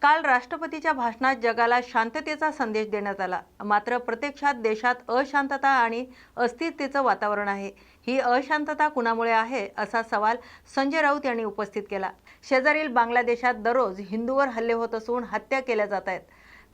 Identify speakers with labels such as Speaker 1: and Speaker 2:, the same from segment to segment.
Speaker 1: काल राष्ट्रपतीच्या भाषणात जगाला शांततेचा संदेश देण्यात आला। मात्र प्रत्यक्षात देशात अशांतता आणि अस्थिरतेचं वातावरण आहे। ही अशांतता कुणामुळे आहे असा सवाल संजय राऊत यांनी उपस्थित केला। शेजारील बांगलादेशात दररोज हिंदूवर हल्ले होत असून हत्या केल्या जात आहेत।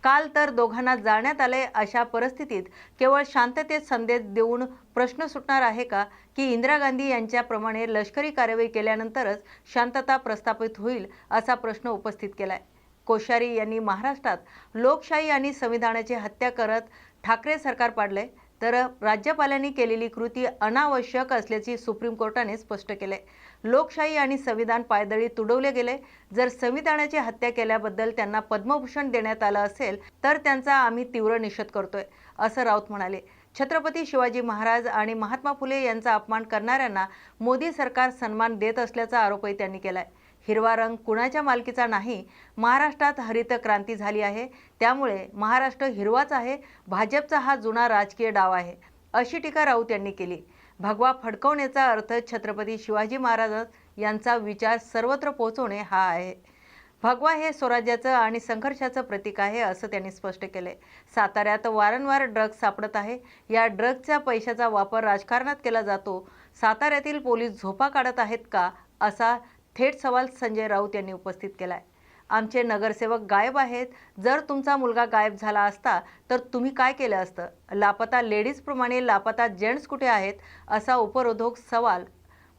Speaker 1: काल तर दोघांना जाळण्यात आले। अशा परिस्थितीत केवळ शांततेत संदेश देऊन प्रश्न सुटणार आहे का की इंदिरा गांधी यांच्याप्रमाणे लष्करी कारवाई केल्यानंतरच शांतता प्रस्थापित होईल असा प्रश्न उपस्थित केलाय। कोश्यारी यांनी महाराष्ट्रात लोकशाही आणि संविधानाची हत्या करत ठाकरे सरकार पाडले, तर राज्यपालांनी केलेली कृती अनावश्यक असल्याचे सुप्रीम कोर्टाने स्पष्ट केले। लोकशाही आणि संविधान पायदळी तुडवले गेले। जर संविधानाची हत्या केल्याबद्दल त्यांना पद्मभूषण देण्यात आलं असेल तर त्यांचा आम्ही तीव्र निषेध करतोय, असं राऊत म्हणाले। छत्रपती शिवाजी महाराज आणि महात्मा फुले यांचा अपमान करणाऱ्यांना मोदी सरकार सन्मान देत असल्याचा आरोपही त्यांनी केलाय। हिरवा रंग कुणाच्या मालकीचा नाही। महाराष्ट्रात हरित क्रांती झाली आहे, त्यामुळे महाराष्ट्र हिरवाच आहे। भाजपचा हा जुना राजकीय डाव आहे, अशी टीका राऊत यांनी केली। भगवा फडकवण्याचा अर्थ छत्रपती शिवाजी महाराज यांचा विचार सर्वत्र पोहोचवणे हा आहे। भगवा हे स्वराज्याचं आणि संघर्षाचं प्रतीक आहे, असं त्यांनी स्पष्ट केले। साताऱ्यात वारंवार ड्रग्ज सापडत आहे। या ड्रग्जच्या पैशाचा वापर राजकारणात केला जातो। साताऱ्यातील पोलीस झोपा काढत आहेत का, असा थेट सवाल संजय राऊत यांनी उपस्थित केलाय। आमचे नगरसेवक गायब आहेत। जर तुमचा मुलगा गायब झाला असता तर तुम्ही काय केलं असतं? लापता लेडीज प्रमाणे लापता जेंट्स कुठे आहेत, असा उपरोधक सवाल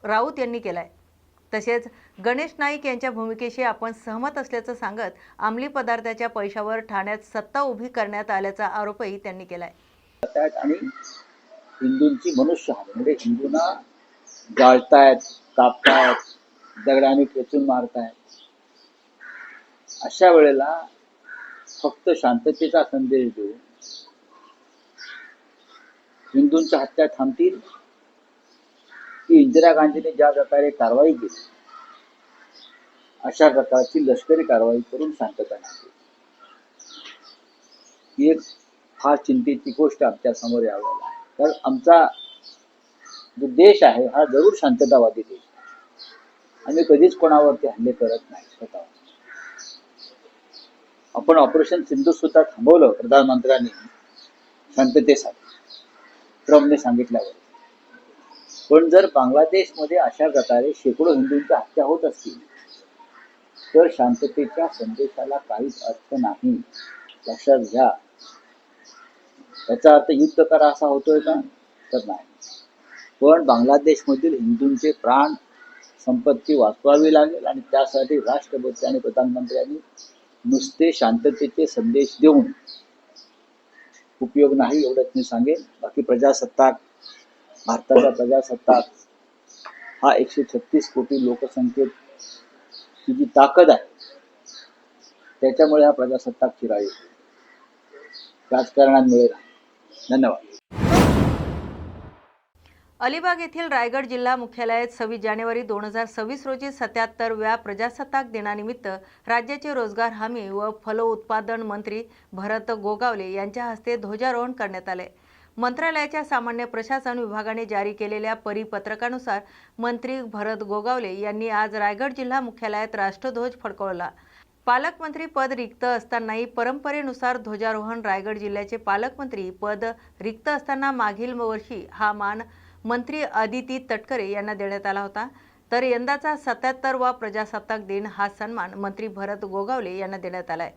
Speaker 1: राऊत यांनी केलाय। तसेच गणेश नाईक यांच्या भूमिकेशी आपण सहमत असल्याचं सांगत अंमली पदार्थाच्या पैशावर ठाण्यात सत्ता उभी करण्यात आल्याचा आरोपही त्यांनी केलाय।
Speaker 2: आणि हिंदूंची मनुष्यहानी म्हणजे हिंदूंना जाळतायत, कापतायत, दगडाने ठेचून मारतायत। अशा वेळेला फक्त शांततेचा संदेश देऊन हिंदूंच्या हत्या थांबतील की इंदिरा गांधीने ज्या प्रकारे कारवाई केली अशा प्रकारची लष्करी कारवाई करून शांतता आणली, ही एक फार चिंतेची गोष्ट आमच्या समोर यावेळेला आहे। तर आमचा जो देश आहे हा जरूर शांततावादी देश, आम्ही कधीच कोणावरती हल्ले करत नाही स्वतः। आपण ऑपरेशन सिंधू सुद्धा थांबवलं प्रधानमंत्र्यांनी शांततेसाठी, ट्रम्पने सांगितल्यावर। पण जर बांगलादेशमध्ये अशा प्रकारे शेकडो हिंदूंच्या हत्या होत असतील तर शांततेच्या संदेशाला काहीच अर्थ नाही, लक्षात घ्या। याचा अर्थ युद्ध करा असा होतोय का? तर नाही। पण बांगलादेशमधील हिंदूंचे प्राण संपत्ती वाचवावी लागेल आणि त्यासाठी राष्ट्रपती आणि प्रधानमंत्र्यांनी नुसते शांततेचे संदेश देऊन उपयोग नाही, एवढंच मी सांगेन। बाकी प्रजासत्ताक, भारताचा प्रजासत्ताक हा 136 कोटी लोकसंख्येची जी ताकद आहे त्याच्यामुळे हा प्रजासत्ताक चिराळी राजकारणात मिळेल। धन्यवाद।
Speaker 1: अलिबाग येथील रायगड जिल्हा मुख्यालयात 26 जानेवारी 2026 रोजी 77व्या प्रजासत्ताक दिनानिमित्त राज्याचे रोजगार हमी व फलोत्पादन मंत्री भरत गोगावले यांच्या हस्ते ध्वजारोहण करण्यात आले। मंत्रालयाच्या सामान्य प्रशासन विभागाने जारी केलेल्या परिपत्रकानुसार मंत्री भरत गोगावले यांनी आज रायगड जिल्हा मुख्यालयात राष्ट्रध्वज फडकवला। पालकमंत्री पद रिक्त असतानाही परंपरेनुसार ध्वजारोहण रायगड जिल्ह्याचे पालकमंत्री पद रिक्त असताना मागील वर्षी हा मान मंत्री अदिती तटकरे यांना देण्यात आला होता, तर यंदाचा 77वा प्रजासत्ताक दिन हा सन्मान मंत्री भरत गोगावले यांना देण्यात आलाय।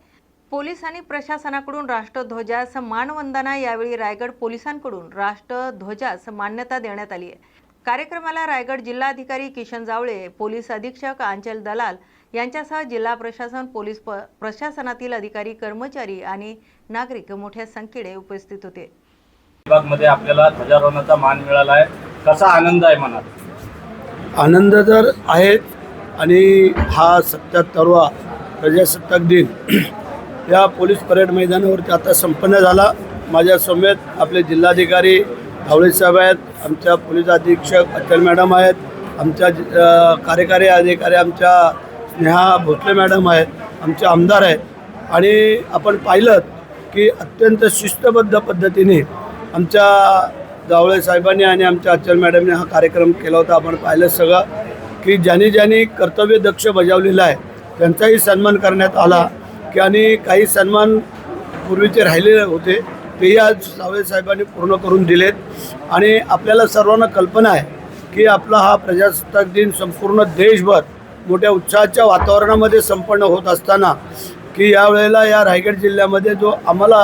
Speaker 1: पोलीस आणि प्रशासनाकडून राष्ट्रध्वजास मानवंदना, यावेळी रायगड पोलिसांकडून राष्ट्रध्वजास मान्यता देण्यात आली आहे। कार्यक्रमाला रायगड जिल्हाधिकारी किशन जावळे, पोलीस अधीक्षक आंचल दलाल यांच्यासह जिल्हा प्रशासन, पोलीस प्रशासनातील अधिकारी, कर्मचारी आणि नागरिक मोठ्या संख्येने उपस्थित होते।
Speaker 3: विभागमध्ये आपल्याला ध्वजारोहणाचा मान मिळाला आहे, कसा आनंद आहे मनात?
Speaker 4: आनंद तर आहे आणि हा 77वा प्रजासत्ताक दिन या पोलीस परेड मैदानावरती आता संपन्न झाला। माझ्या समेत आपले जिल्हाधिकारी धावळे साहेब आहेत, आमच्या पोलीस अधीक्षक अचल मॅडम आहेत, आमच्या कार्यकारी अधिकारी आमच्या स्नेहा भोसले मॅडम आहेत, आमचे आमदार आहेत। आणि आपण पाहिलं की अत्यंत शिस्तबद्ध पद्धतीने आमच्या जावळे साहेबांनी आणि आमच्या अचल मॅडमने हा कार्यक्रम केला होता। आपण पाहिलं सगळं की ज्यांनी कर्तव्य दक्ष बजावलेलं आहे त्यांचाही सन्मान करण्यात आला। की आणि काही सन्मान पूर्वीचे राहिलेले होते तेही आज सावळे साहेबांनी पूर्ण करून दिलेत. आणि आपल्याला सर्वांना कल्पना आहे की आपला हा प्रजासत्ताक दिन संपूर्ण देशभर मोठ्या उत्साहाच्या वातावरणामध्ये संपन्न होत असताना की यावेळेला या रायगड जिल्ह्यामध्ये जो आम्हाला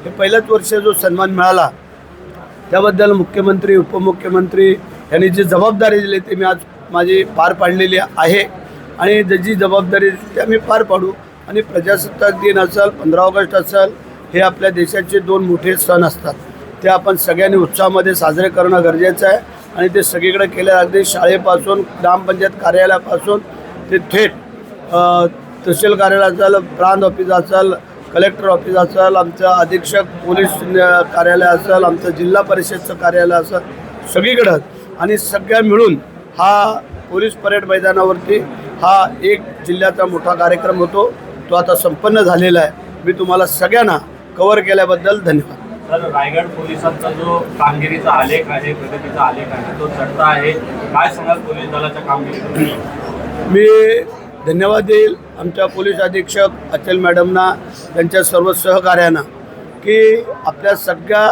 Speaker 4: हे पहिल्याच वर्षी जो सन्मान मिळाला त्याबद्दल मुख्यमंत्री उपमुख्यमंत्री यांनी जी जबाबदारी दिली ती मी आज माझी पार पाडलेली आहे आणि जी जबाबदारी ती आम्ही पार पाडू. आणि प्रजासत्ताक दिन असेल 15 ऑगस्ट असेल हे आपल्या देशाचे 2 मोठे सण असतात. ते आपण सगळ्यांनी उत्साहामध्ये साजरे करणं गरजेचं आहे आणि ते सगळीकडे केले. अगदी शाळेपासून ग्रामपंचायत कार्यालयापासून ते थेट तहसील कार्यालय असेल, प्रांत ऑफिस असेल, कलेक्टर ऑफिस असेल, आमचं अधीक्षक पोलीस कार्यालय असेल, आमचं जिल्हा परिषदचं कार्यालय असेल, सगळीकडं आणि सगळ्या मिळून हा पोलीस परेड मैदानावरती हा एक जिल्ह्याचा मोठा कार्यक्रम होतो. तो आता संपन्न झालेला आहे. मी तुम्हाला सगळ्यांना कव्हर केल्याबद्दल धन्यवाद.
Speaker 3: तर रायगड पोलिसांचा जो कामगिरीचा आलेख आहे, प्रगतीचा आलेख आहे, तो चढता आहे. काय सांगाल पोलीस दलाच्या कामगिरीबद्दल?
Speaker 4: मी धन्यवाद देईल आमच्या पोलीस अधीक्षक अचल मॅडमना, त्यांच्या सर्व सहकाऱ्यांना की आपल्या सगळ्या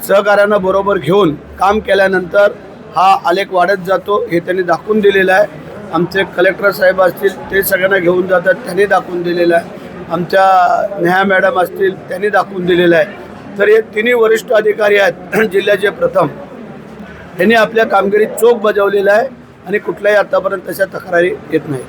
Speaker 4: सहकाऱ्यांना बरोबर घेऊन काम केल्यानंतर हा आलेख वाढत जातो हे त्यांनी दाखवून दिलेलं आहे. आमचे कलेक्टर साहेब असतील ते सगळ्यांना घेऊन जातात, त्यांनी दाखवून दिलेलं आहे. आमच्या नेहा मॅडम असतील त्यांनी दाखवून दिलेलं आहे. तर हे तिन्ही वरिष्ठ अधिकारी आहेत जिल्ह्याचे प्रथम, त्यांनी आपल्या कामगिरीत चोख बजावलेलं आहे आणि कुठल्याही आतापर्यंत तशा तक्रारी येत नाही.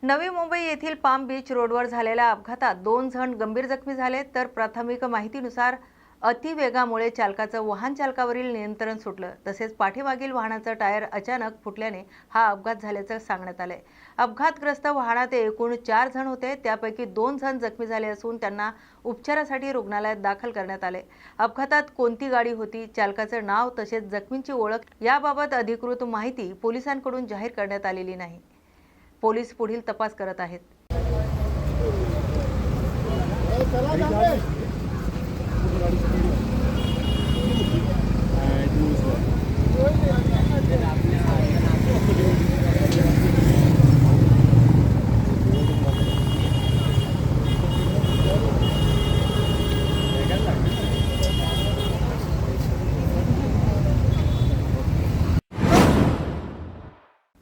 Speaker 1: नवी मुंबई येथील पाम बीच रोडवर झालेल्या अपघातात 2 जण गंभीर जखमी झाले. तर प्राथमिक माहितीनुसार अतिवेगामुळे चालकाचं वाहन चालकावरील नियंत्रण सुटलं. तसेच पाठीमागील वाहनाचं टायर अचानक फुटल्याने हा अपघात झाल्याचं सांगण्यात आलंय. अपघातग्रस्त वाहनात एकूण 4 जण होते. त्यापैकी 2 जण जखमी झाले असून त्यांना उपचारासाठी रुग्णालयात दाखल करण्यात आले. अपघातात कोणती गाडी होती, चालकाचं नाव तसेच जखमींची ओळख याबाबत अधिकृत माहिती पोलिसांकडून जाहीर करण्यात आलेली नाही. पोलीस पुढील तपास करत आहेत.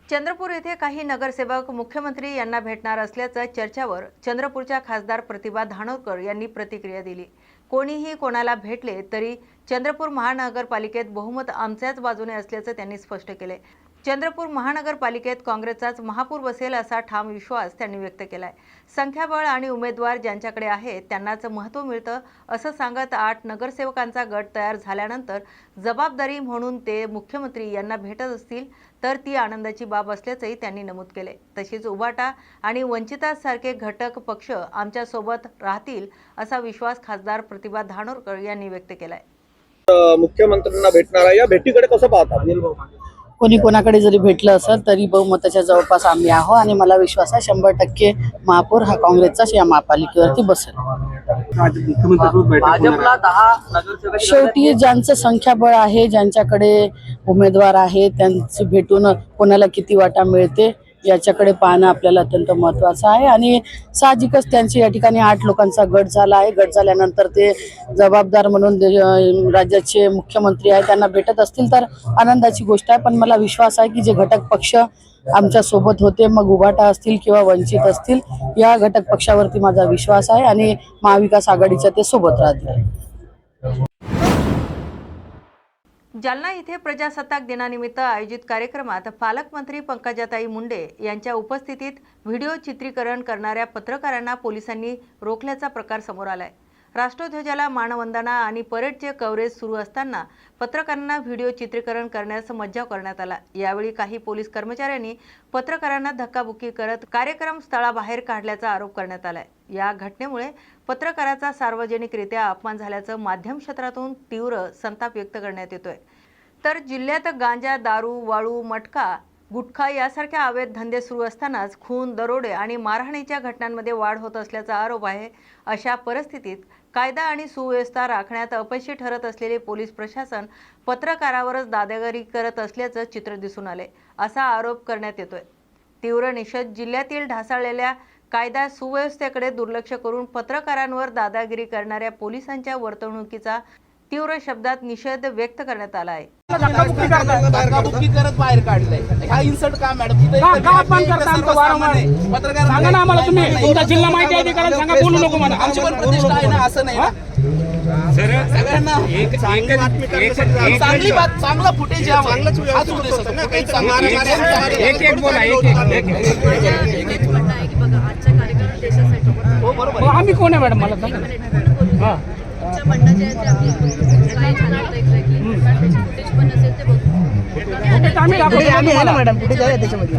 Speaker 1: चंद्रपूर येथे काही नगरसेवक मुख्यमंत्री यांना भेटणार असल्याच्या चर्चावर चंद्रपूरच्या खासदार प्रतिभा धानोरकर यांनी प्रतिक्रिया दिली. कोणीही कोणाला भेटले तरी चंद्रपूर महानगरपालिकेत बहुमत आमच्याच बाजूने असल्याचं त्यांनी स्पष्ट केले. चंद्रपूर महानगरपालिकेत काँग्रेसचाच महापूर बसेल असा ठाम विश्वास त्यांनी व्यक्त केलाय. संख्याबळ आणि उमेदवार ज्यांच्याकडे आहे त्यांनाच महत्त्व मिळतं असं सांगत 8 नगरसेवकांचा गट तयार झाल्यानंतर जबाबदारी म्हणून ते मुख्यमंत्री यांना भेटत असतील तर ती आनंदाची बाब असल्याचंही त्यांनी नमूद केले. तसेच उबाटा आणि वंचितासारखे घटक पक्ष आमच्या सोबत राहतील असा विश्वास खासदार प्रतिभा धानोरकर यांनी व्यक्त केलाय.
Speaker 5: मुख्यमंत्र्यांना भेटणारा या भेटीकडे कसं पाहता?
Speaker 6: कोणी कोणाकडे जरी भेटलं असेल तरी बहुमताच्या जवळपास आम्ही आहो आणि मला विश्वास आहे 100% महापौर हा काँग्रेसचाच या महापालिकेवरती बसेल.
Speaker 5: भाजपला 10 नगरसेवक
Speaker 6: शेवटी ज्यांचं संख्याबळ आहे, ज्यांच्याकडे उमेदवार आहे, त्यांची भेटून कोणाला किती वाटा मिळते याच्याकडे पाहणं आपल्याला अत्यंत महत्त्वाचं आहे. आणि साहजिकच त्यांची या ठिकाणी 8 लोकांचा गट झाला आहे. गट झाल्यानंतर ते जबाबदार म्हणून राज्याचे मुख्यमंत्री आहे त्यांना भेटत असतील तर आनंदाची गोष्ट आहे. पण मला विश्वास आहे की जे घटक पक्ष आमच्या सोबत होते, मग उभाटा असतील किंवा वंचित असतील, या घटक पक्षावरती माझा विश्वास आहे आणि महाविकास आघाडीच्या ते सोबत राहतील.
Speaker 1: जालना येथे प्रजासत्ताक दिनानिमित्त आयोजित कार्यक्रमात पालकमंत्री पंकजाताई मुंडे यांच्या उपस्थितीत व्हिडिओ चित्रीकरण करणाऱ्या पत्रकारांना पोलिसांनी रोखल्याचा प्रकार समोर आलाय. राष्ट्रध्वजाला मानवंदना आणि परेडचे कव्हरेज सुरू असताना पत्रकारांना व्हिडिओ चित्रीकरण करण्यास मज्जाव करण्यात आला. यावेळी काही पोलीस कर्मचाऱ्यांनी पत्रकारांना धक्काबुक्की करत कार्यक्रम स्थळाबाहेर काढल्याचा आरोप करण्यात आलाय. या घटनेमुळे पत्रकाराचा सार्वजनिकरित्या अपमान झाल्याचं माध्यम क्षेत्रातून तीव्र संताप व्यक्त करण्यात येतोय. तर जिल्ह्यात गांजा, दारू, वाळू, मटका, गुटखा यासारख्या अवैध धंदे सुरू असतानाच खून, दरोडे आणि मारहाणीच्या घटनांमध्ये वाढ होत असल्याचा आरोप आहे. अशा परिस्थितीत कायदा आणि सुव्यवस्था राखण्यात अपयशी ठरत असलेले पोलीस प्रशासन पत्रकारावरच दादागिरी करत असल्याचं चित्र दिसून आले असा आरोप करण्यात येतोय. तीव्र निषेध. जिल्ह्यातील ढासळलेल्या कायदा सुव्यवस्थेकडे दुर्लक्ष करून पत्रकारांवर दादागिरी करणाऱ्या पोलिसांच्या वर्तणुकीचा तीव्र शब्दात निषेध व्यक्त करण्यात आला आहे.
Speaker 7: धक्काबुक्की करत बाहेर काढलंय. हा इन्सल्ट का मॅडम? का अपमान करता आमचं वारंवार? पत्रकार सांगा ना आम्हाला, तुम्ही तुमचा जिल्हा माहिती अधिकाऱ्याला सांगा, बोलू नको म्हणा. आमची पण प्रतिष्ठा आहे ना, असं नाही ना. सगळ्यांना चांगली बात, चांगला फुटेज यावं. हाच उद्देश असतो ना. काही एक बोला, एक
Speaker 8: म्हणणं आहे की बघा आजचा कार्यक्रम देशासाठी.
Speaker 7: हो बरोबर. आम्ही कोण आहे मॅडम, मला सांगा. हा,
Speaker 8: तुमच्या म्हणणं जे आहे ते आम्ही काय झालं होतं एक्झॅक्टली, त्याची फुटेज पण असेल ते बघू.
Speaker 7: आम्ही आहे ना मॅडम, कुठे जाऊया त्याच्यामध्ये.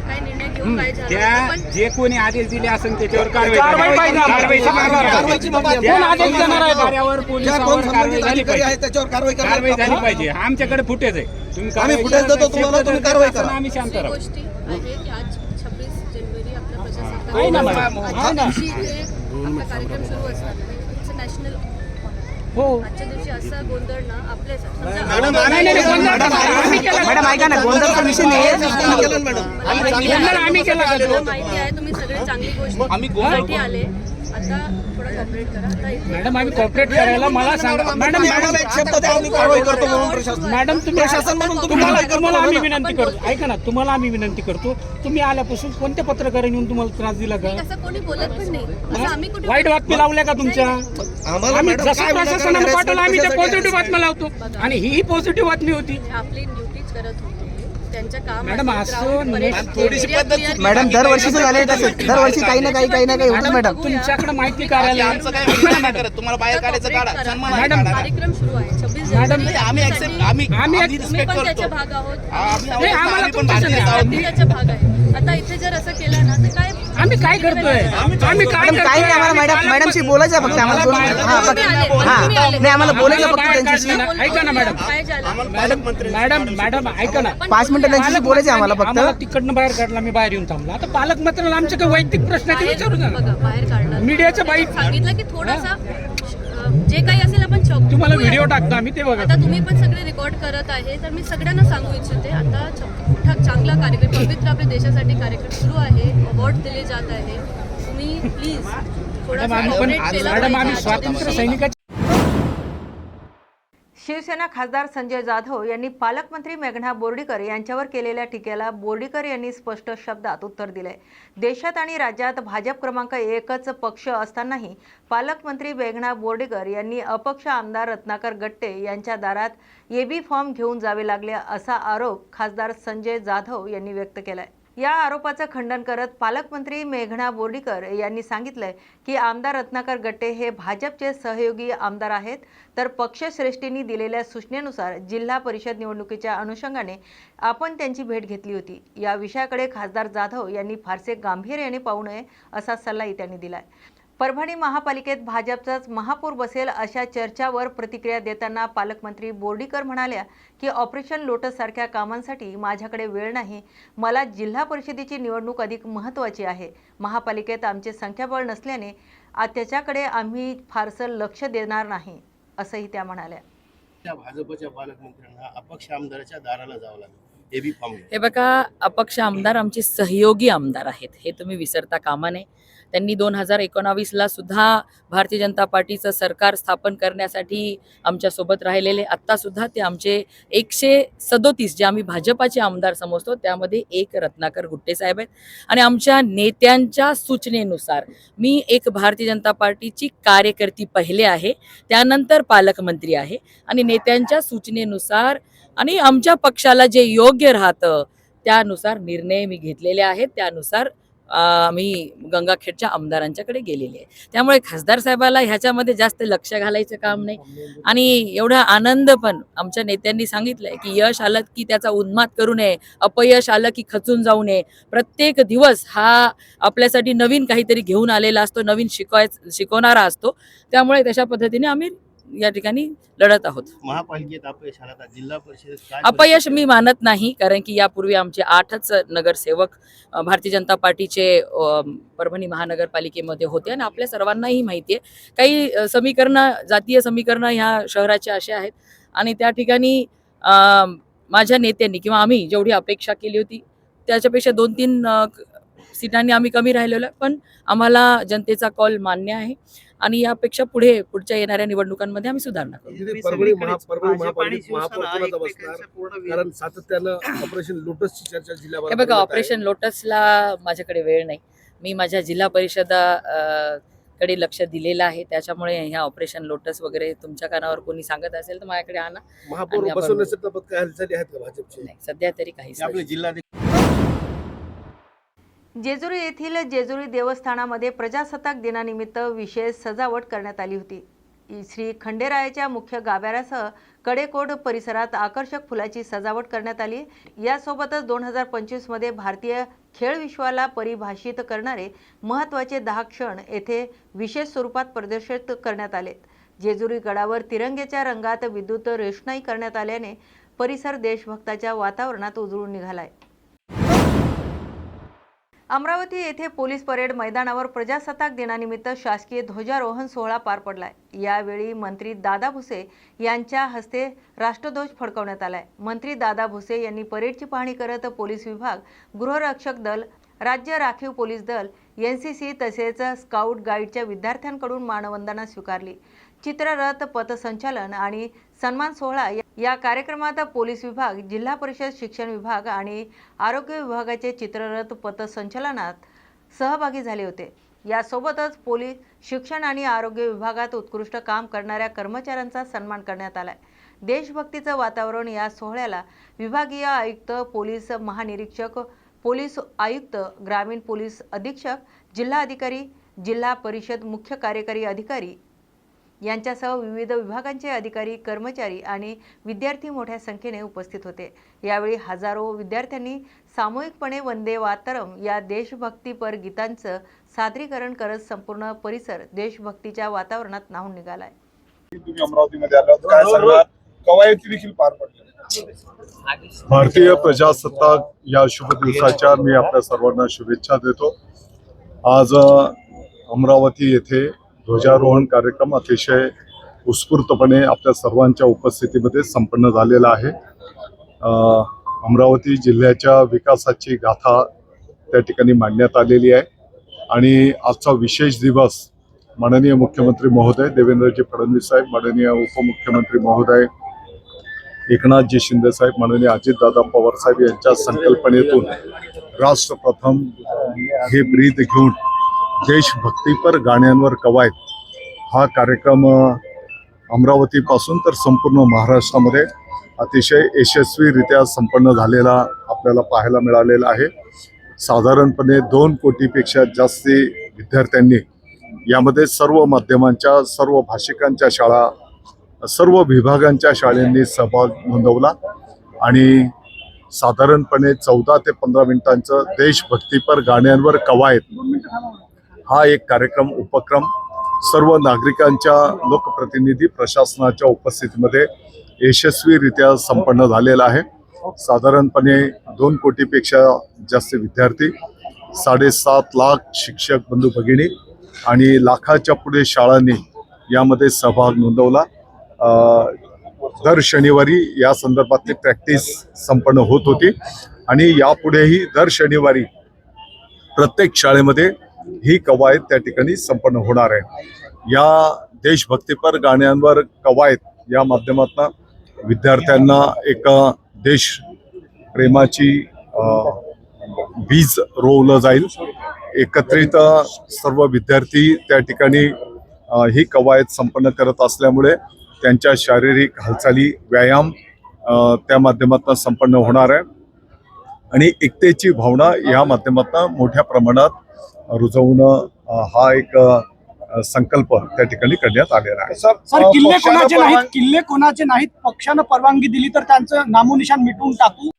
Speaker 8: काय निर्णय घेऊन काय झालं पण
Speaker 9: जे कोणी आदेश दिले असेल त्याच्यावर
Speaker 7: कारवाई पाहिजे. कारवाईची बाबा कोण आदेश देणार आहे?
Speaker 9: कार्यावर पोलिसांवर कारवाई झाली पाहिजे.
Speaker 5: त्याच्यावर कारवाई
Speaker 9: कारवाई झाली पाहिजे. आमच्याकडे फुटेज आहे. तुम्ही
Speaker 5: आम्ही फुटेज देतो तुम्हाला, तुम्ही कारवाई करा.
Speaker 9: आम्ही शांत
Speaker 8: ही
Speaker 9: राहू.
Speaker 8: गोष्टी आहे की आज 26 जानेवारी आपला प्रजासत्ताक
Speaker 7: आहे ना
Speaker 8: दिवस.
Speaker 7: मॅडम.
Speaker 8: आजच्या दिवशी इथे आपला कार्यक्रम सुरू असणार आहे. It's a national.
Speaker 7: हो
Speaker 8: आजच्या दिवशी असा गोंधळ ना आपल्या
Speaker 7: मॅडम ऐका ना, गोंधळचा विषय नाही. आम्ही केला
Speaker 8: माहिती आहे तुम्ही सगळे चांगली गोष्टी आले. आता थोडं कॉपरेट करा. आता इथे
Speaker 7: मॅडम आम्ही कॉपरेट करायला मला सांगा मॅडम.
Speaker 5: एक शब्द द्या, आम्ही कारवाई करतो म्हणून प्रशासन.
Speaker 7: मॅडम तुम्ही
Speaker 5: प्रशासन म्हणून
Speaker 7: तुम्हाला आम्ही विनंती करतो, ऐका ना, तुम्हाला आम्ही विनंती करतो, तुम्ही आल्यापासून कोणत्या पत्रकारांनी येऊन तुम्हाला त्रास दिला का?
Speaker 8: असं कोणी बोलत पण नाही. असं आम्ही कुठे
Speaker 7: वाईट बातमी लावल्या का तुमच्या? आम्ही जसं प्रशासनानं पाठवलं आम्ही ते पॉझिटिव्ह बातम्या लावतो आणि ही पॉझिटिव्ह बातमी होती.
Speaker 8: आपली ड्युटीज करत होते. त्यांच्या काम
Speaker 7: मॅडम, असं
Speaker 5: थोडीशी पद्धत
Speaker 7: मॅडम
Speaker 5: दरवर्षीचं झालंय तसं. दरवर्षी काही ना काही होतं मॅडम.
Speaker 7: तुमच्याकडे माहिती कार्यालय
Speaker 5: तुम्हाला बाहेर काढायचं काढा.
Speaker 7: मॅडम,
Speaker 8: कार्यक्रम सुरू आहे 26
Speaker 7: मॅडम,
Speaker 8: जानेवारी. तुम्ही पण त्याचा भाग आहोत.
Speaker 7: नाही, आम्हाला तुमचं नाही.
Speaker 8: आम्ही त्याचा भाग आहे. आता इथे जर असं केलं ना तर काय
Speaker 7: आम्ही काय करतोय? आम्ही काय
Speaker 10: काही नाही, आम्हाला मॅडमशी बोलायचं फक्त. आम्हाला नाही, आम्हाला बोलायचं फक्त त्यांच्याशी.
Speaker 7: ऐका ना मॅडम,
Speaker 8: काय झालं
Speaker 7: मॅडम ऐका ना,
Speaker 10: 5 मिनिटं त्यांच्याशी बोलायचं आम्हाला फक्त.
Speaker 7: आम्हाला तिकडनं बाहेर काढला, मी बाहेर येऊन थांबला. आता पालकमंत्र्याला आमचे काही वैयक्तिक प्रश्न आहे ते विचारू
Speaker 8: बघा
Speaker 7: नका.
Speaker 8: बाहेर काढणार.
Speaker 7: मीडियाच्या बाई
Speaker 8: सांगितलं की थोडासा जे काही असेल आपण
Speaker 7: तुम्हाला व्हिडिओ टाकतो आम्ही, ते बघा.
Speaker 8: आता तुम्ही पण सगळे रेकॉर्ड करत आहे तर मी सगळ्यांना सांगू इच्छिते आता मोठा चांगला कार्यक्रम पवित्र आपल्या देशासाठी कार्यक्रम सुरू आहे. अवॉर्ड दिले जात आहे. तुम्ही प्लीज थोडासा कॉपरेट केलं
Speaker 7: मॅडम, आम्ही
Speaker 8: पाहिजे.
Speaker 7: स्वातंत्र्य सैनिकाचे
Speaker 1: शिवसेना खासदार संजय जाधव यांनी पालकमंत्री मेघना बोर्डीकर यांच्यावर केलेल्या टीकेला बोर्डीकर यांनी स्पष्ट शब्दात उत्तर दिले. देशात आणि राज्यात भाजप क्रमांक 1च पक्ष असतानाही पालकमंत्री मेघना बोर्डीकर यांनी अपक्ष आमदार रत्नाकर गट्टे यांच्या दारात एबी फॉर्म घेऊन जावे लागले असा आरोप खासदार संजय जाधव यांनी व्यक्त केलाय. या आरोपाचं खंडन करत पालकमंत्री मेघना बोर्डीकर यांनी सांगितलंय की आमदार रत्नाकर गट्टे हे भाजपचे सहयोगी आमदार आहेत, तर पक्षश्रेष्ठींनी दिलेल्या सूचनेनुसार जिल्हा परिषद निवडणुकीच्या अनुषंगाने आपण त्यांची भेट घेतली होती. या विषयाकडे खासदार जाधव यांनी फारसे गांभीर्याने पाहू नये असा सल्लाही त्यांनी दिलाय. परभणी महापालिकेत भाजपचाच महापूर बसेल अशा चर्चावर प्रतिक्रिया देताना पालकमंत्री बोर्डीकर म्हणाल्या की ऑपरेशन लोटस सारख्या कामांसाठी माझ्याकडे वेळ नाही. मला जिल्हा परिषदेची निवडणूक अधिक महत्त्वाची आहे. महापालिकेत आमचे संख्याबळ नसल्याने त्याच्याकडे आम्ही फारसं लक्ष देणार नाही असंही त्या म्हणाल्या.
Speaker 11: त्या भाजपच्या पालकमंत्र्यांना अपक्ष आमदाराच्या दाराला जावं लागलं एबी फॉर्म.
Speaker 12: हे बघा, अपक्ष आमदार आमचे सहयोगी आमदार आहेत, हे तुम्ही विसरता कामा नये. त्यांनी 2019ला सुद्धा भारतीय जनता पार्टीचं सरकार स्थापन करण्यासाठी आमच्यासोबत राहिलेले. आत्तासुद्धा ते आमचे 137 जे आम्ही भाजपाचे आमदार समजतो त्यामध्ये एक रत्नाकर गुट्टे साहेब आहेत. आणि आमच्या नेत्यांच्या सूचनेनुसार मी एक भारतीय जनता पार्टीची कार्यकर्ती पहिले आहे, त्यानंतर पालकमंत्री आहे. आणि नेत्यांच्या सूचनेनुसार आणि आमच्या पक्षाला जे योग्य राहतं त्यानुसार निर्णय मी घेतलेले आहेत. त्यानुसार आम्ही गंगाखेडच्या आमदारांच्याकडे गेलेले आहे. त्यामुळे खासदार साहेबाला ह्याच्यामध्ये जास्त लक्ष घालायचं काम नाही. आणि एवढा आनंद पण आमच्या नेत्यांनी सांगितलंय की यश आलं की त्याचा उन्माद करू नये, अपयश आलं की खचून जाऊ नये. प्रत्येक दिवस हा आपल्यासाठी नवीन काहीतरी घेऊन आलेला असतो, नवीन शिकवणारा असतो. त्यामुळे तशा पद्धतीने आम्ही या ठिकाणी लढत आहोत.
Speaker 11: महापालिकेत अपयश आला, जिल्हा परिषदेत
Speaker 12: अपयश मी मानत नाही, कारण की यापूर्वी आमचे 8च नगरसेवक भारतीय जनता पार्टीचे परभणी महानगरपालिकेमध्ये होते. आणि आपल्या सर्वांनाही माहिती आहे काही समीकरणं, जातीय समीकरणं ह्या शहराचे असे आहेत. आणि त्या ठिकाणी माझ्या नेत्यांनी किंवा आम्ही जेवढी अपेक्षा केली होती त्याच्यापेक्षा 2-3 सीटांनी आम्ही कमी राहिलेलो आहे, पण आम्हाला जनतेचा कॉल मान्य आहे आणि यापेक्षा पुढच्या येणाऱ्या निवडणुकांमध्ये आम्ही सुधारणा करू.
Speaker 4: परभणी महापालिकेत महापौरपदाचा बसणार, कारण सातत्यानं ऑपरेशन लोटसची चर्चा
Speaker 12: हे
Speaker 4: जिल्ह्याभरात
Speaker 12: बघा,
Speaker 4: होत आहे.
Speaker 12: ऑपरेशन लोटसला माझ्याकडे वेळ नाही. मी माझ्या जिल्हा परिषदाकडे लक्ष दिलेलं आहे. त्याच्यामुळे ह्या ऑपरेशन लोटस वगैरे तुमच्या कानावर कोणी सांगत असेल तर माझ्याकडे आणा.
Speaker 4: महापौर
Speaker 12: आणि आपण
Speaker 4: बसवण्याच्या काय हालचाली आहेत का भाजपची?
Speaker 12: नाही, सध्या तरी काहीच नाही.
Speaker 11: आपले जिल्हा
Speaker 1: जेजुरी येथील जेजुरी देवस्थानामध्ये प्रजासत्ताक दिनानिमित्त विशेष सजावट करण्यात आली होती. श्री खंडेरायाच्या मुख्य गाभाऱ्यासह कडेकोट परिसरात आकर्षक फुलाची सजावट करण्यात आली. यासोबतच 2025 मध्ये भारतीय खेळ विश्वाला परिभाषित करणारे महत्त्वाचे 10 क्षण येथे विशेष स्वरूपात प्रदर्शित करण्यात आलेत. जेजुरी गडावर तिरंग्याच्या रंगात विद्युत रोषणाई करण्यात आल्याने परिसर देशभक्ताच्या वातावरणात उजळून निघालाय. अमरावती येथे पोलीस परेड मैदानावर प्रजासत्ताक दिनानिमित्त शासकीय ध्वजारोहण सोहळा पार पडलाय. यावेळी मंत्री दादा भुसे यांच्या हस्ते राष्ट्रध्वज फडकवण्यात आलाय. मंत्री दादा भुसे यांनी परेडची पाहणी करत पोलीस विभाग, गृहरक्षक दल, राज्य राखीव पोलीस दल, NCC तसेच स्काउट गाईडच्या विद्यार्थ्यांकडून मानवंदना स्वीकारली. चित्ररथ, पथसंचलन आणि सन्मान सोहळा या कार्यक्रमात पोलीस विभाग, जिल्हा परिषद शिक्षण विभाग आणि आरोग्य विभागाचे चित्ररथ पथसंचलनात सहभागी झाले होते. यासोबतच पोलीस, शिक्षण आणि आरोग्य विभागात उत्कृष्ट काम करणाऱ्या कर्मचाऱ्यांचा सन्मान करण्यात आलाय. देशभक्तीचं वातावरण या सोहळ्याला विभागीय आयुक्त, पोलीस महानिरीक्षक, पोलीस आयुक्त, ग्रामीण पोलीस अधीक्षक, जिल्हा अधिकारी, जिल्हा परिषद मुख्य कार्यकारी अधिकारी यांच्यासह विविध विभागांचे अधिकारी, कर्मचारी आणि विद्यार्थी मोठ्या संख्येने उपस्थित होते. यावेळी हजारो विद्यार्थ्यांनी सामूहिकपणे वंदे मातरम या देशभक्तीपर गीतांचं सादरीकरण करत संपूर्ण परिसर देशभक्तीच्या वातावरणात न्हाऊन निघालाय.
Speaker 13: तुम्ही अमरावतीमध्ये आलात, काय सांगणार? कवायती देखील पार पडल्या. भारतीय प्रजासत्ताक या शुभ दिवसाच्या मी आपल्या सर्वांना शुभेच्छा देतो. आज अमरावती येथे ध्वजारोहण कार्यक्रम अतिशय उत्स्फूर्तपणे आपल्या सर्वांच्या उपस्थितीमध्ये संपन्न झालेला आहे. अमरावती जिल्ह्याच्या विकासाची गाथा त्या ठिकाणी मांडण्यात आलेली आहे आणि आजचा विशेष दिवस माननीय मुख्यमंत्री महोदय देवेंद्रजी फडणवीस साहेब, माननीय उपमुख्यमंत्री महोदय एकनाथजी शिंदे साहेब, माननीय अजितदादा पवार साहेब यांच्या संकल्पनेतून राष्ट्रप्रथम हे ब्रीद घेऊन देशभक्तीपर गाण्यांवर कवायत हा कार्यक्रम अमरावतीपासून तर संपूर्ण महाराष्ट्रामध्ये अतिशय यशस्वीरित्या संपन्न झालेला आपल्याला पाहायला मिळालेला आहे. साधारणपणे 2 कोटीपेक्षा जास्ती विद्यार्थ्यांनी यामध्ये सर्व माध्यमांच्या, सर्व भाषिकांच्या शाळा, सर्व विभागांच्या शाळांनी सहभाग नोंदवला आणि साधारणपणे 14 ते 15 मिनिटांचं देशभक्तीपर गाण्यांवर कवायत हा एक उपक्रम सर्व नागरिकांच्या, लोकप्रतिनिधी, प्रशासनाच्या उपस्थितीमध्ये यशस्वीरित्या संपन्न झालेला आहे. साधारणपणे 2 कोटीपेक्षा जास्त विद्यार्थी, 7.5 लाख शिक्षक बंधू भगिनी आणि लाखाच्या पुढे शाळांनी यामध्ये सहभाग नोंदवला. दर शनिवारी या संदर्भातली प्रॅक्टिस संपन्न होत होती आणि यापुढेही दर शनिवारी प्रत्येक शाळेमध्ये ही कवायत त्या ठिकाणी संपन्न होणार आहे. या देशभक्तीपर गाण्यांवर कवायत या माध्यमातून विद्यार्थ्यांना एक देश प्रेमाची बीज रोवलं जाईल. एकत्रित सर्व विद्यार्थी त्या ठिकाणी ही कवायत संपन्न करत असल्यामुळे त्यांच्या शारीरिक हालचाली, व्यायाम त्या माध्यमातून संपन्न होणार आहे आणि एकतेची भावना या माध्यमातून मोठ्या प्रमाणात रुजवणं हा एक संकल्प त्या ठिकाणी करण्यात आलेला आहे.
Speaker 5: सर, किल्ले कोणाचे नाहीत, पक्षानं परवानगी दिली तर त्यांचं नामोनिशाण मिटवून टाकू.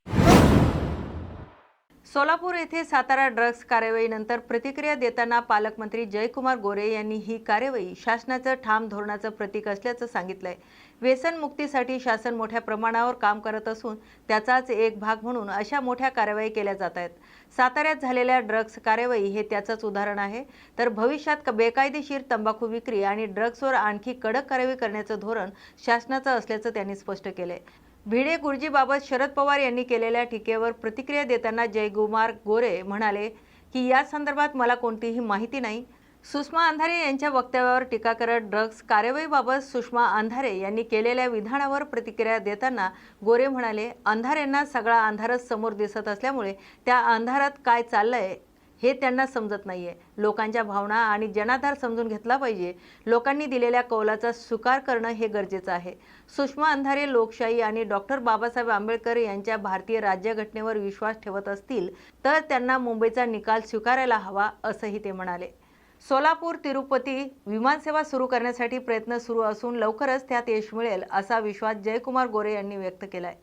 Speaker 1: सोलापूर येथे सातारा ड्रग्ज कारवाईनंतर प्रतिक्रिया देताना पालकमंत्री जयकुमार गोरे यांनी ही कार्यवाही शासनाचं ठाम धोरणाचं प्रतीक असल्याचं सांगितलंय. व्यसनमुक्तीसाठी शासन मोठ्या प्रमाणावर काम करत असून त्याचाच एक भाग म्हणून अशा मोठ्या कारवाई केल्या जात आहेत. साताऱ्यात झालेल्या ड्रग्ज कारवाई हे त्याचंच उदाहरण आहे. तर भविष्यात बेकायदेशीर तंबाखू विक्री आणि ड्रग्जवर आणखी कडक कारवाई करण्याचं धोरण शासनाचं असल्याचं त्यांनी स्पष्ट केलंय. भिडे गुरुजीबाबत शरद पवार यांनी केलेल्या टीकेवर प्रतिक्रिया देताना जयकुमार गोरे म्हणाले की या संदर्भात मला कोणतीही माहिती नाही. सुषमा अंधारे यांच्या वक्तव्यावर टीका करत ड्रग्ज कारवाईबाबत सुषमा अंधारे यांनी केलेल्या विधानावर प्रतिक्रिया देताना गोरे म्हणाले, अंधारेंना सगळा अंधारच समोर दिसत असल्यामुळे त्या अंधारात काय चाललंय हे त्यांना समजत नाहीये. लोकांच्या भावना आणि जनाधार समजून घेतला पाहिजे. लोकांनी दिलेल्या कौलाचा स्वीकार करणं हे गरजेचं आहे. सुषमा अंधारे लोकशाही आणि डॉक्टर बाबासाहेब आंबेडकर यांच्या भारतीय राज्यघटनेवर विश्वास ठेवत असतील तर त्यांना मुंबईचा निकाल स्वीकारायला हवा, असंही ते म्हणाले. सोलापूर तिरुपती विमानसेवा सुरू करण्यासाठी प्रयत्न सुरू असून लवकरच त्यात यश मिळेल असा विश्वास जयकुमार गोरे यांनी व्यक्त केलाय.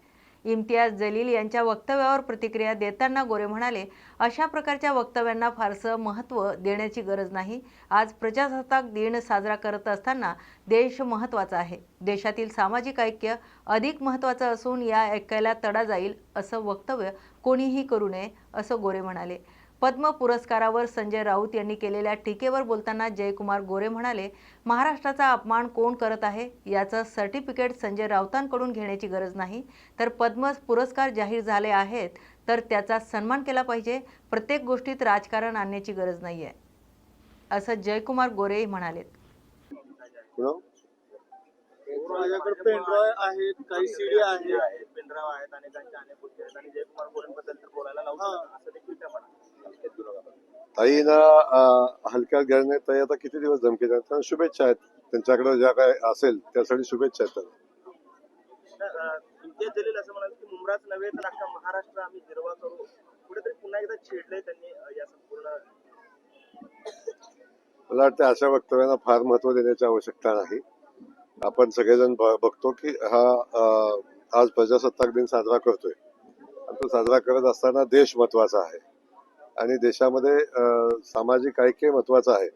Speaker 1: इम्तियाज जलील यांच्या वक्तव्यावर प्रतिक्रिया देताना गोरे म्हणाले, अशा प्रकारच्या वक्तव्यांना फारसं महत्त्व देण्याची गरज नाही. आज प्रजासत्ताक दिन साजरा करत असताना देश महत्त्वाचा आहे. देशातील सामाजिक ऐक्य अधिक महत्त्वाचं असून या ऐक्याला तडा जाईल असं वक्तव्य कोणीही करू नये, असं गोरे म्हणाले. पद्म पुरस्कारावर संजय राऊत यांनी केलेल्या टीकेवर बोलताना जयकुमार गोरे म्हणाले, महाराष्ट्राचा अपमान कोण करत आहे याचं सर्टिफिकेट संजय राऊतांकडून घेण्याची गरज नाही. तर पद्म पुरस्कार जाहीर झाले आहेत तर त्याचा सन्मान केला पाहिजे. प्रत्येक गोष्टीत राजकारण आणण्याची गरज नाहीये, असं जयकुमार गोरे म्हणाले.
Speaker 11: माझ्याकडे पेनड्राईव्ह आहेत, काही सीडी आहेत, पेनड्राईव्ह आहेत आणि त्यांच्या अनेक गोष्टी आहेत आणि जयकुमार गोरेंबद्दल तर बोलायला लावतो असं देखील त्या म्हणा.
Speaker 13: ताईना हलक्यात घ्यायला नाही. ताई आता किती दिवस धमकी देतात, कारण शुभेच्छा आहेत त्यांच्याकडे, ज्या काय असेल त्यासाठी शुभेच्छा आहेत.
Speaker 11: इम्तियाज जलील असं म्हणाले की मुंब्राच नव्हे तर अख्खा महाराष्ट्र आम्ही हिरवा करू. कुठेतरी पुन्हा एकदा छेडलंय त्यांनी या संपूर्ण.
Speaker 13: मला वाटतं अशा वक्तव्यांना फार महत्व देण्याची आवश्यकता नाही. आपण सगळेजण बघतो की हा आज प्रजासत्ताक दिन साजरा करतोय. तो साजरा करत असताना देश महत्वाचा आहे आणि देशामध्ये सामाजिक ऐक्य महत्वाचं आहे.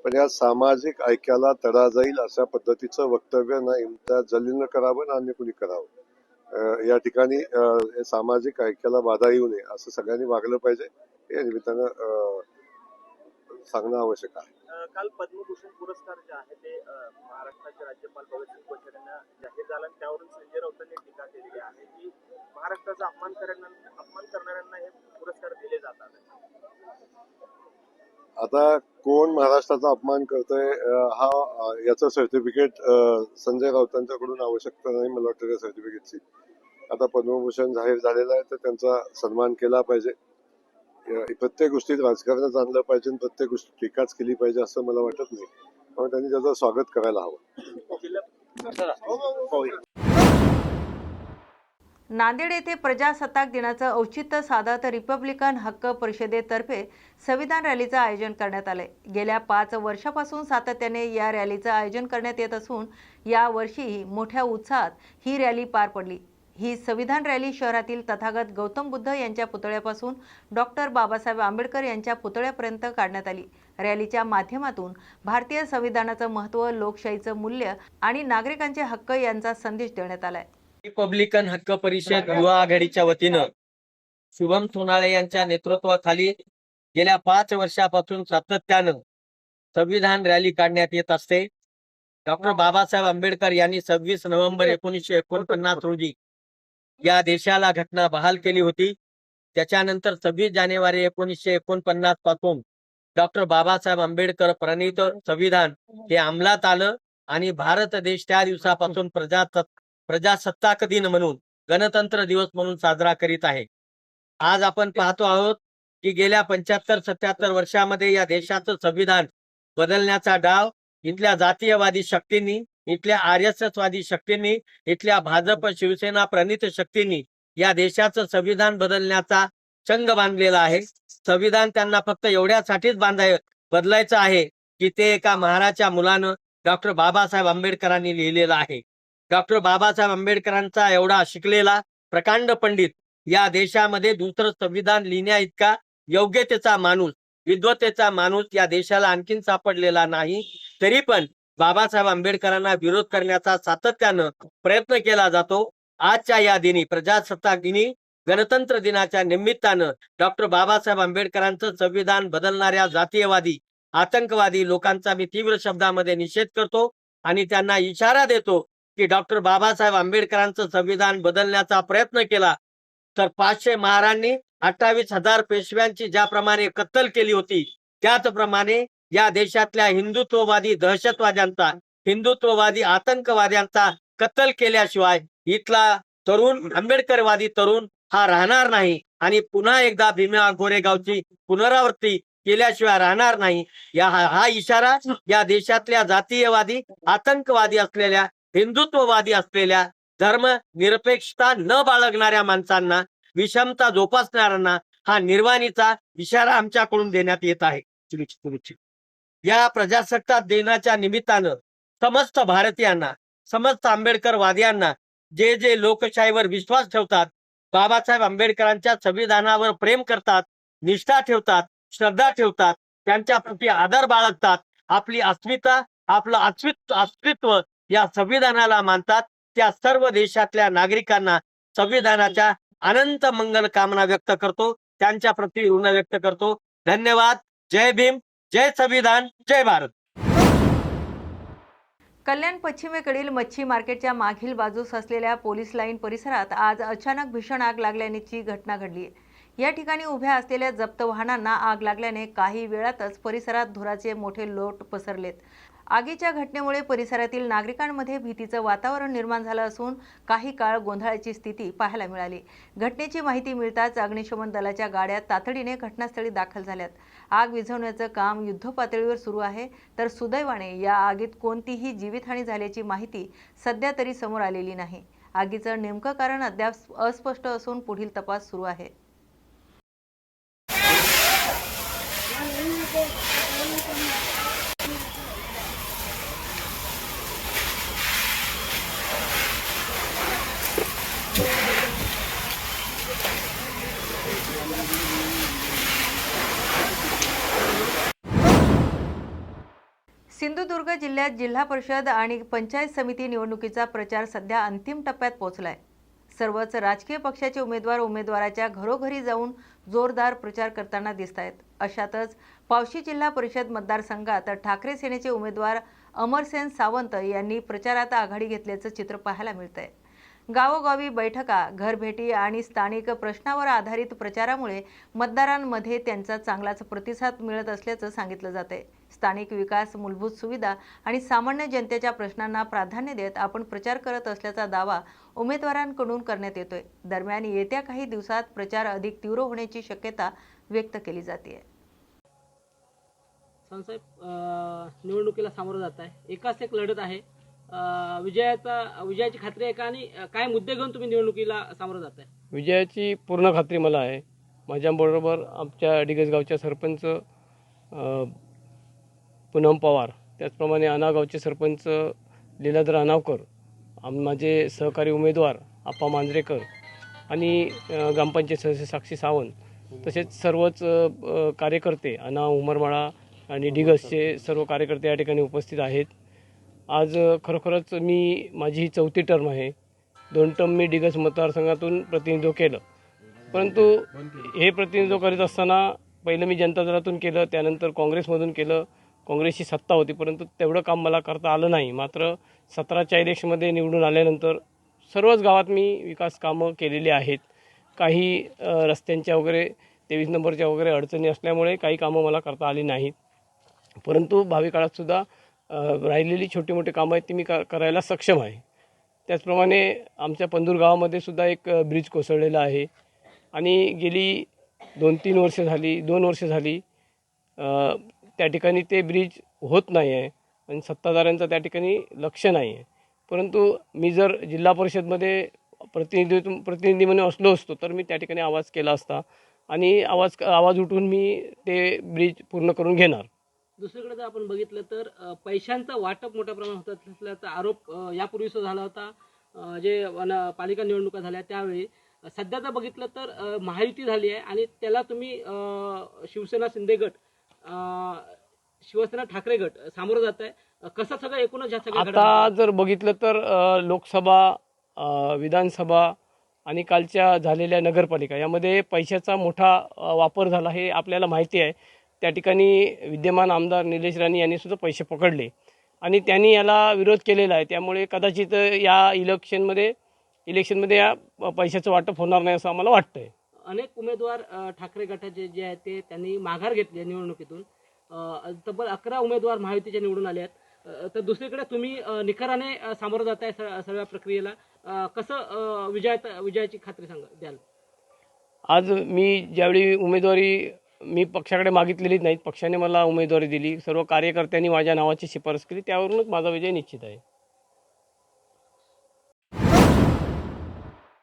Speaker 13: पण या सामाजिक ऐक्याला तडा जाईल अशा पद्धतीचं वक्तव्य ना इम्तियाज जलीलनं करावं ना अन्य कुणी करावं. या ठिकाणी सामाजिक ऐक्याला बाधा येऊ नये असं सगळ्यांनी वागलं पाहिजे, या निमित्तानं सांगणं आवश्यक आहे.
Speaker 11: काल पद्मभूषण पुरस्कार जे आहे ते महाराष्ट्राचे राज्यपाल भगतसिंग कोश्यारी यांना जाहीर झाला आणि त्यावरून संजय राऊतांनी टीका केलेली आहे की महाराष्ट्राचा अपमान करणाऱ्यांना हे पुरस्कार दिले जातात.
Speaker 13: आता कोण महाराष्ट्राचा अपमान करतोय हा याचं सर्टिफिकेट संजय राऊतांच्याकडून आवश्यकता नाही मला वाटतं त्या सर्टिफिकेटची. आता पद्मभूषण जाहीर झालेला आहे तर त्यांचा सन्मान केला पाहिजे. प्रत्येक गोष्टीत राजकारणच आणलं पाहिजे आणि प्रत्येक गोष्टी टीकाच केली पाहिजे असं मला वाटत नाही. त्यामुळे त्यांनी त्याचं स्वागत करायला हवं.
Speaker 1: नांदेड येथे प्रजासत्ताक दिनाचं औचित्य साधत रिपब्लिकन हक्क परिषदेतर्फे संविधान रॅलीचं आयोजन करण्यात आलंय. गेल्या 5 वर्षापासून सातत्याने या रॅलीचं आयोजन करण्यात येत असून या वर्षीही मोठ्या उत्साहात ही रॅली पार पडली. ही संविधान रॅली शहरातील तथागत गौतम बुद्ध यांच्या पुतळ्यापासून डॉक्टर बाबासाहेब आंबेडकर यांच्या पुतळ्यापर्यंत काढण्यात आली. रॅलीच्या माध्यमातून भारतीय संविधानाचं महत्त्व, लोकशाहीचं मूल्य आणि नागरिकांचे हक्क यांचा संदेश देण्यात आलाय.
Speaker 14: रिपब्लिकन हक्क परिषद युवा आघाडीच्या वतीनं शुभम सोनाळे यांच्या नेतृत्वाखाली गेल्या 5 वर्षापासून सातत्यानं संविधान रॅली काढण्यात येत असते. डॉक्टर बाबासाहेब आंबेडकर यांनी 26 नोव्हेंबर 1949 रोजी या देशाला घटना बहाल केली होती. त्याच्यानंतर 26 जानेवारी 1949 पासून डॉक्टर बाबासाहेब आंबेडकर प्रणीत संविधान हे अंमलात आलं आणि भारत देश त्या दिवसापासून प्रजासत्ताक दिन म्हणून, गणतंत्र दिवस म्हणून साजरा करीत आहे. आज आपण पाहतो आहोत की गेल्या 75-77 वर्षामध्ये या देशाचं संविधान बदलण्याचा डाव इथल्या जातीयवादी शक्तींनी, इथल्या आरएसएसवादी शक्तींनी, इथल्या भाजप शिवसेना प्रणित शक्तींनी या देशाचं संविधान बदलण्याचा चंग बांधलेला आहे. संविधान त्यांना फक्त एवढ्यासाठीच बदलायचं आहे की ते एका महाराच्या मुलानं डॉक्टर बाबासाहेब आंबेडकरांनी लिहिलेलं आहे. डॉक्टर बाबासाहेब आंबेडकरांचा एवढा शिकलेला प्रकांड पंडित या देशामध्ये दुसरं संविधान लिहिण्या इतका योग्यतेचा माणूस, विद्वतेचा माणूस या देशाला आणखीन सापडलेला नाही. तरी पण बाबासाहेब आंबेडकरांना विरोध करण्याचा सातत्यानं प्रयत्न केला जातो. आजच्या या दिनी, प्रजासत्ताक दिनी, गणतंत्र दिनाच्या निमित्तानं डॉक्टर बाबासाहेब आंबेडकरांचं संविधान बदलणाऱ्या जातीयवादी, आतंकवादी लोकांचा मी तीव्र शब्दामध्ये निषेध करतो आणि त्यांना इशारा देतो की डॉक्टर बाबासाहेब आंबेडकरांचं संविधान बदलण्याचा प्रयत्न केला, तर 500 महारांनी 28,000 पेशव्यांची ज्याप्रमाणे कत्तल केली होती, त्याचप्रमाणे या देशातल्या हिंदुत्ववादी दहशतवाद्यांचा, हिंदुत्ववादी आतंकवाद्यांचा कत्तल केल्याशिवाय इथला तरुण, आंबेडकरवादी तरुण हा राहणार नाही आणि पुन्हा एकदा भीमा कोरेगावची पुनरावृत्ती केल्याशिवाय राहणार नाही. हा इशारा या देशातल्या जातीयवादी, आतंकवादी असलेल्या, हिंदुत्ववादी असलेल्या, धर्मनिरपेक्षता न बाळगणाऱ्या माणसांना, विषमता जोपासणाऱ्यांना हा निर्वाणीचा इशारा आमच्याकडून देण्यात येत आहे. या प्रजासत्ताक दिनाच्या निमित्तानं समस्त भारतीयांना, समस्त आंबेडकरवादियांना, जे जे लोकशाहीवर विश्वास ठेवतात, बाबासाहेब आंबेडकरांच्या संविधानावर प्रेम करतात, निष्ठा ठेवतात, श्रद्धा ठेवतात, त्यांच्या प्रती आदर बाळगतात, आपली अस्मिता, आपलं अस्तित्व या संविधानाला मानतात, त्या सर्व देशातल्या नागरिकांना संविधानाच्या अनंत मंगल कामना व्यक्त करतो, त्यांच्या प्रती ऋण व्यक्त करतो. धन्यवाद. जय भीम, जय संविधान, जय भारत.
Speaker 1: कल्याण पश्चिमेकडील मच्छी मार्केटच्या मागील बाजूस असलेल्या पोलीस लाईन परिसरात आज अचानक भीषण आग लागल्याची घटना घडली आहे. या ठिकाणी उभ्या असलेल्या जप्त वाहनांना आग लागल्याने काही वेळातच परिसरात धुराचे मोठे लोट पसरलेत. आगीच्या घटनेमुळे परिसरातील नागरिकांमध्ये भीतीचं वातावरण निर्माण झालं असून काही काळ गोंधळाची स्थिती पाहायला मिळाली. घटनेची माहिती मिळताच अग्निशमन दलाच्या गाड्या तातडीने घटनास्थळी दाखल झाल्यात. आग विझवण्याचं काम युद्धपातळीवर सुरू आहे, तर सुदैवाने या आगीत कोणतीही जीवितहानी झाल्याची माहिती सध्या तरी समोर आलेली नाही. आगीचं नेमकं कारण अद्याप अस्पष्ट असून पुढील तपास सुरू आहे. सिंधुदुर्ग जिल्ह्यात जिल्हा परिषद आणि पंचायत समिती निवडणुकीचा प्रचार सध्या अंतिम टप्प्यात पोहोचलाय. सर्वच राजकीय पक्षाचे उमेदवाराच्या घरोघरी जाऊन जोरदार प्रचार करताना दिसत आहेत. अशातच पावशी जिल्हा परिषद मतदारसंघात ठाकरे सेनेचे उमेदवार अमरसेन सावंत यांनी प्रचारात आघाडी घेतल्याचं चित्र पाहायला मिळतंय. गावोगावी बैठका, घरभेटी आणि स्थानिक प्रश्नावर आधारित प्रचारामुळे मतदारांमध्ये त्यांचा चांगलाच प्रतिसाद मिळत असल्याचं सांगितलं जातंय. स्थानिक विकास, मूलभूत सुविधा आणि सामान्य जनतेच्या प्रश्नांना प्राधान्य देत आपण प्रचार करत असल्याचा दावा उमेदवारांकडून करण्यात येतोय. दरम्यान येत्या काही दिवसात प्रचार अधिक तीव्र होण्याची शक्यता व्यक्त केली जाते.
Speaker 15: निवडणुकीला सामोरं जात आहे, एकाच एक लढत आहे. विजयाची खात्री आहे का आणि काय मुद्दे घेऊन तुम्ही निवडणुकीला सामोरं जात आहे?
Speaker 16: विजयाची पूर्ण खात्री मला आहे. माझ्याबरोबर आमच्या डिगसगावच्या सरपंच पूनम पवार, त्याचप्रमाणे अनागावचे सरपंच लीलाधर अनावकर, माझे सहकारी उमेदवार आप्पा मांजरेकर आणि ग्रामपंचायत सदस्य साक्षी सावंत, तसेच सर्वच कार्यकर्ते अना उमरमाळा आणि डिगसचे सर्व कार्यकर्ते या ठिकाणी उपस्थित आहेत. आज खरोखरच माझी ही 4थी टर्म आहे. 2 टर्म मी डिगस मतदारसंघातून प्रतिनिधित्व केलं, परंतु हे प्रतिनिधित्व करीत असताना पहिलं मी जनता दलातून केलं, त्यानंतर काँग्रेसमधून केलं. काँग्रेसची सत्ता होती, परंतु तेवढं काम मला करता आलं नाही. मात्र 17च्या इलेक्शनमध्ये निवडून आल्यानंतर सर्वच गावात मी विकास कामं केलेली आहेत. काही रस्त्यांच्या वगैरे 23 नंबरच्या वगैरे अडचणी असल्यामुळे काही कामं मला करता आली नाहीत, परंतु भावी काळातसुद्धा राहिलेली छोटी मोठी कामं आहेत ती मी करायला सक्षम आहे. त्याचप्रमाणे आमच्या पंदूर गावामध्ये सुद्धा एक ब्रिज कोसळलेला आहे आणि गेली 2 वर्ष झाली त्या ठिकाणी ते ब्रिज होत नाही आहे आणि सत्ताधाऱ्यांचं त्या ठिकाणी लक्ष नाही आहे. परंतु मी जर जिल्हा परिषदमध्ये प्रतिनिधी म्हणून असतो तर मी त्या ठिकाणी आवाज केला असता आणि आवाज उठवून मी ते ब्रिज पूर्ण करून घेणार.
Speaker 15: दुसरीकडे जर आपण बघितलं तर पैशांचं वाटप मोठ्या प्रमाणात होत असल्याचा आरोप यापूर्वी झाला होता. जे पालिका निवडणुका झाल्या त्यावेळी. सध्या जर बघितलं तर महायुती झाली आहे आणि त्याला तुम्ही शिवसेना शिंदे गट, शिवसेना ठाकरे गट सामोरं जात आहे. कसं सगळं एकूणच ह्या सगळ्या
Speaker 16: आता जर बघितलं तर लोकसभा, विधानसभा आणि कालच्या झालेल्या नगरपालिका यामध्ये पैशाचा मोठा वापर झाला हे आपल्याला माहिती आहे. त्या ठिकाणी विद्यमान आमदार निलेश राणे यांनी सुद्धा पैसे पकडले आणि त्यांनी याला विरोध केलेला आहे. त्यामुळे कदाचित या इलेक्शनमध्ये या पैशाचं वाटप होणार नाही असं आम्हाला वाटतंय.
Speaker 15: अनेक उमेदवार ठाकरे गटाचे जे आहेत ते त्यांनी माघार घेतली आहे निवडणुकीतून. तब्बल 11 उमेदवार महायुतीचे निवडून आले आहेत. तर दुसरीकडे तुम्ही निखराने सामोरं जात आहे सगळ्या प्रक्रियेला. कसं विजयाची खात्री द्याल?
Speaker 16: आज मी ज्यावेळी मी पक्षाकडे मागितलेली नाहीत, पक्षाने मला उमेदवारी दिली, सर्व कार्यकर्त्यांनी माझ्या नावाची शिफारस केली, त्यावरूनच माझा विजय निश्चित आहे.